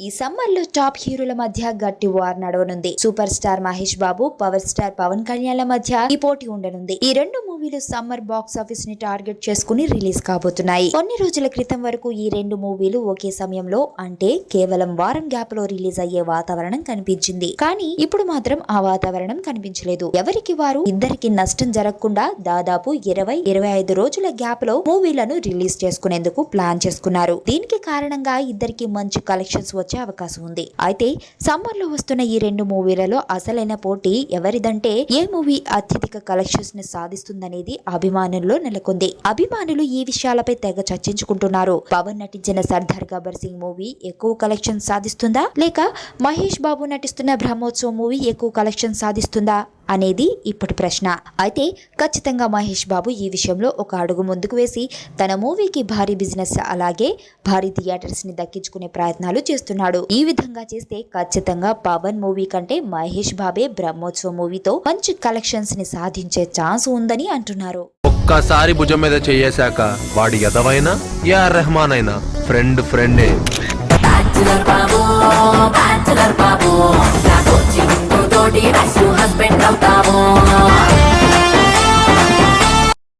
ఈ సమ్మర్ లో టాప్ హీరోల మధ్య గట్టి war నడవనుంది. Super star Mahesh Babu, power star Pawan కళ్యాణ్ల మధ్య ఈ పోటీ ఉండనుంది. ఈ రెండు మూవీలు సమ్మర్ బాక్స్ ఆఫీస్ ని టార్గెట్ చేసుకుని రిలీజ్ కాబోతున్నాయి. కొన్ని రోజుల క్రితం వరకు ఈ రెండు మూవీలు ఒకే సమయంలో, అంటే కేవలం వారం గ్యాప్ లో రిలీజ్ అయ్యే వాతావరణం కనిపించింది. కానీ ఇప్పుడు మాత్రం ఆ వాతావరణం కనిపించలేదు. ఎవరికి వారు ఇద్దరికి నష్టం జరగకుండా దాదాపు 20-25 రోజుల గ్యాప్ లో మూవీలను రిలీజ్ చేసుకునేందుకు ప్లాన్ చేసుకున్నారు. దీనికి కారణంగా ఇద్దరికి మంచి కలెక్షన్స్ వచ్చే అవకాశం ఉంది. అయితే సమ్మర్ లో వస్తున్న ఈ రెండు మూవీలలో అసలైన పోటీ ఎవరిదంటే ఏ మూవీ అత్యధిక కలెక్షన్స్ ని సాధిస్తుందనేది అభిమానుల్లో నెలకొంది. అభిమానులు ఈ విషయాలపై తెగ చర్చించుకుంటున్నారు. పవన్ నటించిన సర్దార్ గబ్బర్ సింగ్ మూవీ ఎక్కువ కలెక్షన్ సాధిస్తుందా, లేక మహేష్ బాబు నటిస్తున్న బ్రహ్మోత్సవం మూవీ ఎక్కువ కలెక్షన్ సాధిస్తుందా అనేది ఇప్పటి ప్రశ్న. అయితే ఖచ్చితంగా మహేష్ బాబు ఈ విషయంలో ఒక అడుగు ముందుకు వేసి తన మూవీకి భారీ బిజినెస్ అలాగే భారీ థియేటర్స్ ని దక్కించుకునే ప్రయత్నాలు చేస్తున్నాడు. ఈ విధంగా చేస్తే ఖచ్చితంగా పవన్ మూవీ కంటే మహేష్ బాబే బ్రహ్మోత్సవం మూవీతో మంచి కలెక్షన్స్ ని సాధించే ఛాన్స్ ఉందని అంటున్నారు. ఒక్కసారి భుజం మీద చేయేశాక వాడి ఎదవైనా ఏఆర్ రెహమాన్ అయినా ఫ్రెండే.